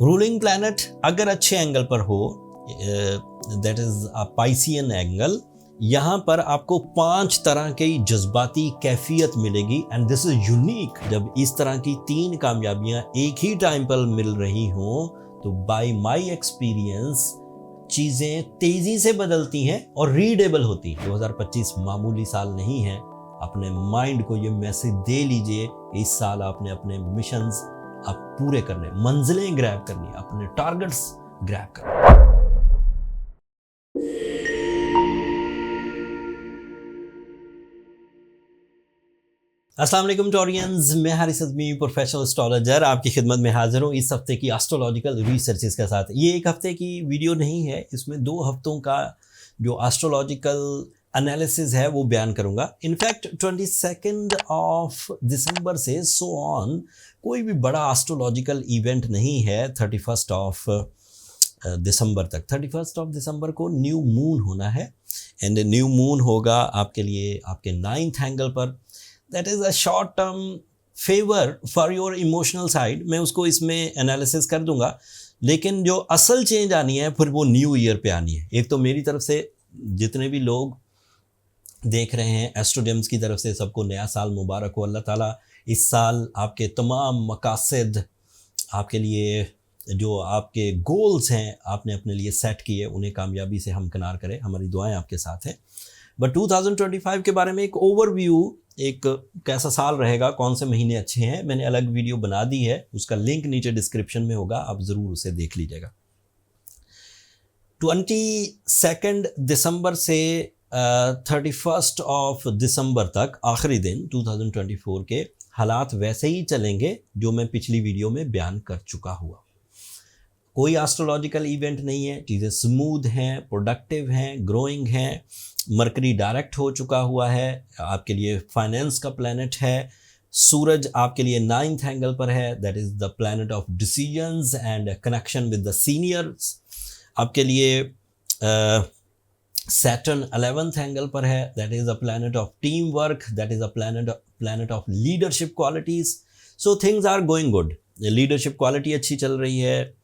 Ruling planet अगर अच्छे angle पर हो, that is a Piscean angle, यहाँ पर आपको 5 तरह की जज्बाती कैफियत मिलेगी एंड दिस इज यूनिक। जब इस तरह की 3 कामयाबियां एक ही टाइम पर मिल रही हों तो बाय माय एक्सपीरियंस चीज़ें तेज़ी से बदलती हैं और रीडेबल होती हैं। 2025 मामूली साल नहीं है। अपने माइंड को ये मैसेज दे लीजिए, इस साल आपने अपने मिशंस आप पूरे करने, मंजिलें ग्रैब करनी, अपने टारगेट्स ग्रैब करने। अस्सलाम वालेकुम टोरियंस, मैं हारिस अज़मी प्रोफेशनल एस्ट्रोलॉजर आपकी खिदमत में हाजिर हूँ इस हफ्ते की एस्ट्रोलॉजिकल रिसर्चेस के साथ। ये एक हफ्ते की वीडियो नहीं है, इसमें 2 हफ्तों का जो एस्ट्रोलॉजिकल एनालिसिस है वो बयान करूँगा। इनफैक्ट 22 ऑफ दिसंबर से सो ऑन कोई भी बड़ा एस्ट्रोलॉजिकल इवेंट नहीं है 31 ऑफ दिसंबर तक। 31 ऑफ दिसंबर को न्यू मून होना है एंड न्यू मून होगा आपके लिए आपके 9th एंगल पर। That is a short term favour for your emotional side. मैं उसको इसमें एनालिसिस कर दूंगा, लेकिन जो असल चेंज आनी है फिर वो न्यू ईयर पे आनी है। एक तो मेरी तरफ से जितने भी लोग देख रहे हैं एस्ट्रोडेम्स की तरफ से सबको नया साल मुबारक हो। अल्लाह ताला इस साल आपके तमाम मकासद, आपके लिए जो आपके गोल्स हैं आपने अपने लिए सेट किए, उन्हें कामयाबी से हमकिनार करें। हमारी दुआएं आपके साथ हैं। बट 2025 के बारे में एक ओवरव्यू, एक कैसा साल रहेगा, कौन से महीने अच्छे हैं, मैंने अलग वीडियो बना दी है, उसका लिंक नीचे डिस्क्रिप्शन में होगा, आप ज़रूर उसे देख लीजिएगा। 22 दिसंबर से 31 ऑफ दिसंबर तक आखिरी दिन 2024 के हालात वैसे ही चलेंगे जो मैं पिछली वीडियो में बयान कर चुका हुआ। कोई एस्ट्रोलॉजिकल इवेंट नहीं है, चीज़ें स्मूथ हैं, प्रोडक्टिव हैं, ग्रोइंग हैं। मरकरी डायरेक्ट हो चुका हुआ है, आपके लिए फाइनेंस का प्लैनेट है। सूरज आपके लिए 9th एंगल पर है, that is the planet of decisions and connection with the seniors. आपके लिए सैटर्न 11th एंगल पर है, that is a planet of team work, that is a planet of leadership qualities. So things are going good. Leadership quality अच्छी चल रही है,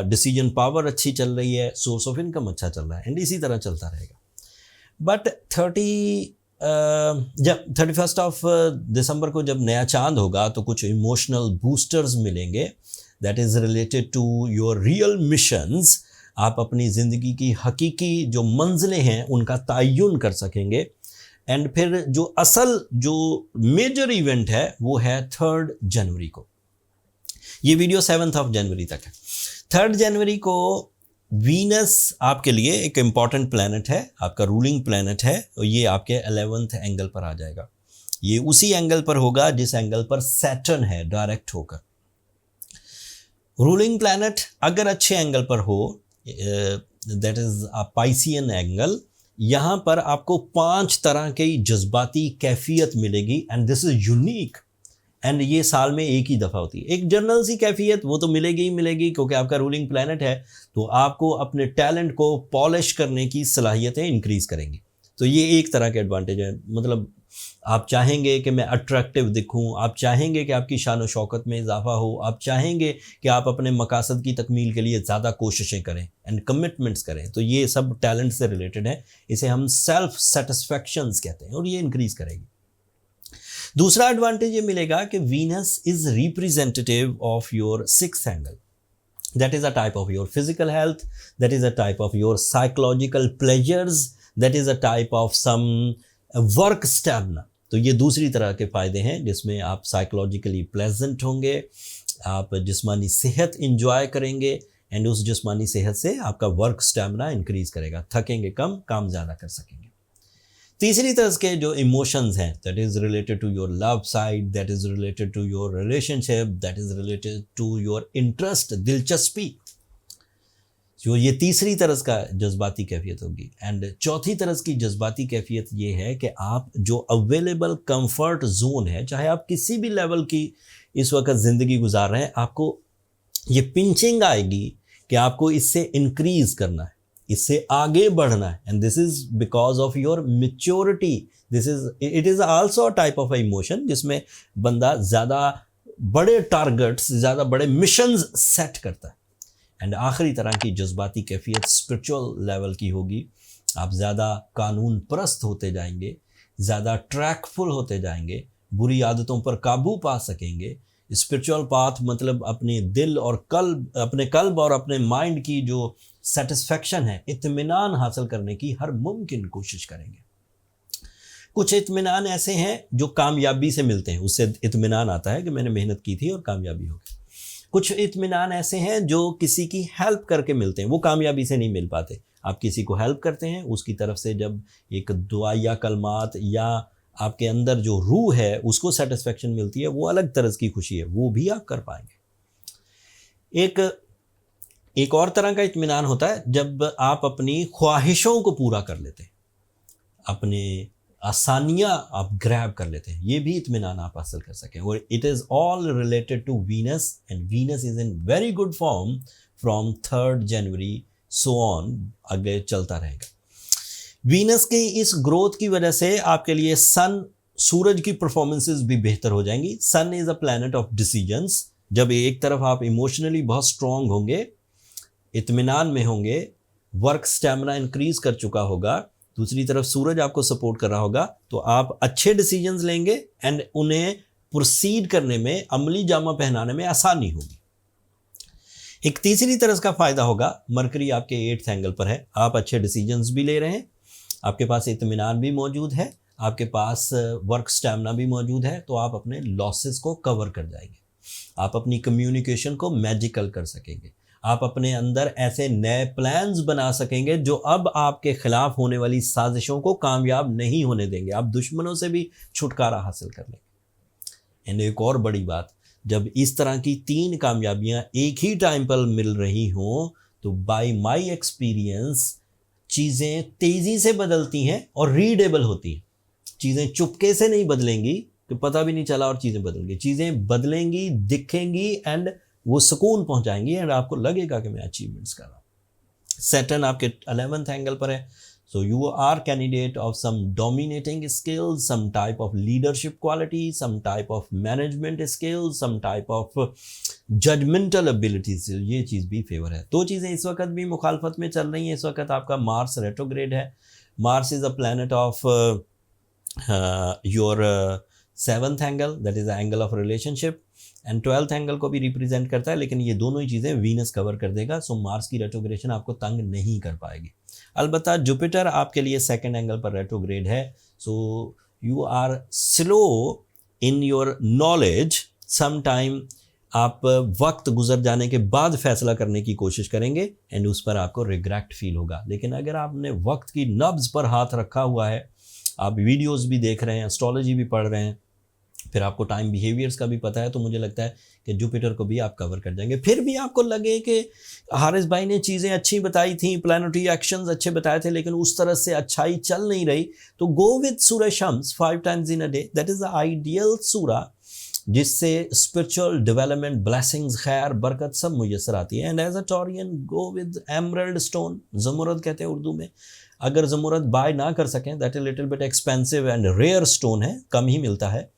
decision power अच्छी चल रही है, सोर्स ऑफ इनकम अच्छा चल रहा है एंड इसी तरह चलता रहेगा। बट 31 ऑफ दिसंबर को जब नया चांद होगा तो कुछ इमोशनल बूस्टर्स मिलेंगे, that is related to your real missions. आप अपनी ज़िंदगी की हकीकी जो मंजिलें हैं उनका तयन कर सकेंगे। एंड फिर जो असल जो मेजर इवेंट है वो है 3 जनवरी को। ये वीडियो 7 ऑफ जनवरी तक है। 3 जनवरी को वीनस आपके लिए एक इम्पॉर्टेंट प्लैनेट है, आपका रूलिंग प्लैनेट है, और ये आपके 11th एंगल पर आ जाएगा। ये उसी एंगल पर होगा जिस एंगल पर सैटर्न है डायरेक्ट होकर। रूलिंग प्लैनेट अगर अच्छे एंगल पर हो, that is a Piscean angle, यहाँ पर आपको 5 तरह की जज्बाती कैफियत मिलेगी and this is unique. And ये साल में एक ही दफ़ा होती है। एक जनरल सी कैफियत वो तो मिलेगी ही मिलेगी, क्योंकि आपका रूलिंग प्लैनेट है, तो आपको अपने टैलेंट को पॉलिश करने की सलाहियतें इंक्रीज़ करेंगी। तो ये एक तरह के एडवांटेज है। मतलब आप चाहेंगे कि मैं अट्रैक्टिव दिखूं, आप चाहेंगे कि आपकी शान व शौकत में इजाफा हो, आप चाहेंगे कि आप अपने मकासद की तकमील के लिए ज़्यादा कोशिशें करें एंड कमिटमेंट्स करें। तो ये सब टैलेंट से रिलेटेड है, इसे हम सेल्फ सेटिस्फैक्शंस कहते हैं और ये इंक्रीज़ करेगी। दूसरा एडवांटेज ये मिलेगा कि Venus is representative of your 6th angle. That is a type of your physical health, that is a type of your psychological pleasures, that is a type of some work stamina. तो ये दूसरी तरह के फ़ायदे हैं जिसमें आप psychologically pleasant होंगे, आप जिस्मानी सेहत इंजॉय करेंगे एंड उस जिस्मानी सेहत से आपका वर्क स्टैमिना इंक्रीज करेगा, थकेंगे कम, काम ज़्यादा कर सकेंगे। तीसरी तरह के जो इमोशंस हैं, that is related to your love side, that is related to your relationship, that is related to your interest, दिलचस्पी। जो ये तीसरी तरह का जज्बाती कैफियत होगी। एंड चौथी तरह की जज्बाती कैफियत ये है कि आप जो अवेलेबल कंफर्ट जोन है, चाहे आप किसी भी लेवल की इस वक्त ज़िंदगी गुजार रहे हैं, आपको ये पिंचिंग आएगी कि आपको इससे इंक्रीज़ करना है, इससे आगे बढ़ना है। And this is because of your maturity. It is also a type of emotion जिसमें बंदा ज़्यादा बड़े टारगेट्स, ज़्यादा बड़े मिशंस सेट करता है। एंड आखिरी तरह की जज्बाती कैफियत स्पिरिचुअल लेवल की होगी। आप ज़्यादा कानून परस्त होते जाएंगे, ज़्यादा ट्रैकफुल होते जाएंगे, बुरी आदतों पर काबू पा सकेंगे। स्पिरिचुअल पाथ मतलब अपने दिल और अपने कल्ब और अपने माइंड की जो सेटिस्फेक्शन है, इत्मीनान हासिल करने की हर मुमकिन कोशिश करेंगे। कुछ इत्मीनान ऐसे हैं जो कामयाबी से मिलते हैं, उससे इत्मीनान आता है कि मैंने मेहनत की थी और कामयाबी हो गई। कुछ इत्मीनान ऐसे हैं जो किसी की हेल्प करके मिलते हैं, वो कामयाबी से नहीं मिल पाते। आप किसी को हेल्प करते हैं, उसकी तरफ से जब एक दुआ या कलमात या आपके अंदर जो रूह है उसको सेटिस्फेक्शन मिलती है, वो अलग तरह की खुशी है, वो भी आप कर पाएंगे। एक और तरह का इत्मीनान होता है जब आप अपनी ख्वाहिशों को पूरा कर लेते हैं, अपने आसानियां आप ग्रैब कर लेते हैं, ये भी इत्मीनान आप हासिल कर सकें। और it is all related to Venus, and Venus is in very good form from 3 January so on, आगे चलता रहेगा। वीनस के इस ग्रोथ की वजह से आपके लिए सन, सूरज की परफॉर्मेंसेस भी बेहतर हो जाएंगी। Sun is a planet of decisions. जब एक तरफ आप इमोशनली बहुत स्ट्रांग होंगे, इत्मीनान में होंगे, वर्क स्टैमिना इंक्रीज कर चुका होगा, दूसरी तरफ सूरज आपको सपोर्ट कर रहा होगा, तो आप अच्छे डिसीजंस लेंगे एंड उन्हें प्रोसीड करने में, अमली जामा पहनाने में आसानी होगी। एक तीसरी तरह का फायदा होगा, मरकरी आपके 8th एंगल पर है, आप अच्छे डिसीजंस भी ले रहे हैं, आपके पास इत्मीनान भी मौजूद है, आपके पास वर्क स्टैमिना भी मौजूद है, तो आप अपने लॉसेस को कवर कर जाएंगे, आप अपनी कम्युनिकेशन को मैजिकल कर सकेंगे, आप अपने अंदर ऐसे नए प्लान्स बना सकेंगे जो अब आपके खिलाफ होने वाली साजिशों को कामयाब नहीं होने देंगे, आप दुश्मनों से भी छुटकारा हासिल कर लेंगे। एंड एक और बड़ी बात, जब इस तरह की 3 कामयाबियां एक ही टाइम पर मिल रही हों, तो बाय माय एक्सपीरियंस चीज़ें तेज़ी से बदलती हैं और रीडेबल होती हैं। चीज़ें चुपके से नहीं बदलेंगी कि पता भी नहीं चला और चीज़ें बदल गई, चीज़ें बदलेंगी, दिखेंगी एंड वो सुकून पहुंचाएंगी एंड आपको लगेगा कि मैं अचीवमेंट्स कर रहा हूँ। सैटर्न आपके 11th एंगल पर है, so you are candidate of some dominating skills, some type of leadership quality, some type of management skills, some type of judgemental abilities, ये चीज़ भी फेवर है। 2 चीज़ें इस वक्त भी मुखालफत में चल रही हैं। इस वक्त आपका मार्स रेट्रोग्रेड है। Mars is a planet of your 7th angle, that is the angle of relationship, and 12th angle को भी रिप्रेजेंट करता है, लेकिन ये दोनों ही चीज़ें वीनस कवर कर देगा। सो मार्स की रेट्रोग्रेशन आपको तंग नहीं कर पाएगी। अलबत्ता जुपिटर आपके लिए 2nd एंगल पर रेट्रोग्रेड है, so you are slow in your knowledge. Some time आप वक्त गुजर जाने के बाद फैसला करने की कोशिश करेंगे एंड उस पर आपको रिग्रेट फील होगा। लेकिन अगर आपने वक्त की नब्ज़ पर हाथ रखा हुआ है, आप वीडियोस भी देख रहे हैं, एस्ट्रोलॉजी भी पढ़ रहे हैं, फिर आपको टाइम बिहेवियर्स का भी पता है, तो मुझे लगता है कि जुपिटर को भी आप कवर कर जाएंगे। फिर भी आपको लगे कि हारिस भाई ने चीज़ें अच्छी बताई थी, प्लानिटरी एक्शंस अच्छे बताए थे, लेकिन उस तरह से अच्छाई चल नहीं रही, तो गो विद सूरह Shams 5 times in a day. That is the ideal सूरा जिससे स्पिरिचुअल डेवलपमेंट, ब्लेसिंग्स, खैर, बरकत सब मुयसर आती है। And as a Taurean go with emerald stone, जमुरद कहते हैं उर्दू में। अगर जमुरद बाय ना कर सकें, that is little bit expensive and rare stone है, कम ही मिलता है,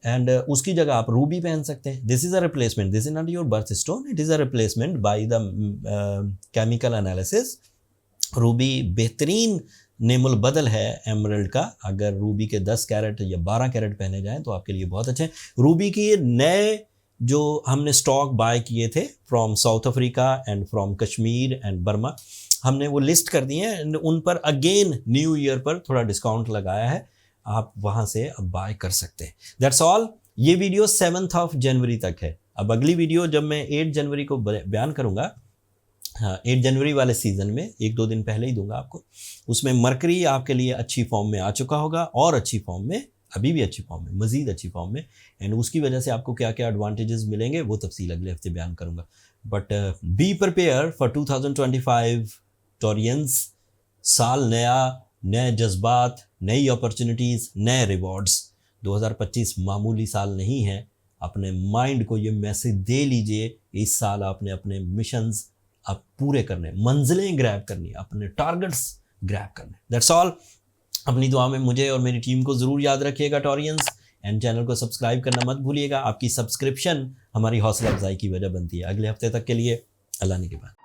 एंड उसकी जगह आप रूबी पहन सकते हैं। This is a replacement, this is not your birth stone, it is a replacement by the chemical analysis. Ruby बेहतरीन नेमुल बदल है एमरल्ड का। अगर रूबी के 10 कैरेट या 12 कैरेट पहने जाएं तो आपके लिए बहुत अच्छे। रूबी की नए जो हमने स्टॉक बाय किए थे from south Africa and from Kashmir and Burma, हमने वो लिस्ट कर दिए हैं एंड उन पर अगेन न्यू ईयर पर थोड़ा डिस्काउंट लगाया है, आप वहाँ से अब बाय कर सकते हैं। That's all. ये वीडियो 7th ऑफ जनवरी तक है। अब अगली वीडियो जब मैं 8 जनवरी को बयान करूँगा, हाँ 8 जनवरी वाले सीज़न में 1-2 दिन पहले ही दूंगा आपको, उसमें मरकरी आपके लिए अच्छी फॉर्म में आ चुका होगा और अच्छी फॉर्म में, अभी भी अच्छी फॉर्म में, मज़ीद अच्छी फॉर्म में, एंड उसकी वजह से आपको क्या क्या एडवांटेजेस मिलेंगे वो तफसील अगले हफ्ते बयान करूँगा। But be prepare for 2025 Taureans. साल नया, नए जज्बात, नई अपॉर्चुनिटीज़, नए रिवॉर्ड्स। 2025 मामूली साल नहीं है। अपने माइंड को ये मैसेज दे लीजिए, इस साल आपने अपने मिशंस आप पूरे करने, मंजिलें ग्रैब करनी, अपने टारगेट्स ग्रैब करने। That's all. अपनी दुआ में मुझे और मेरी टीम को ज़रूर याद रखिएगा टॉरियंस, एंड चैनल को सब्सक्राइब करना मत भूलिएगा। आपकी सब्सक्रिप्शन हमारी हौसला अफजाई की वजह बनती है। अगले हफ्ते तक के लिए अल्लाह ने के बाद।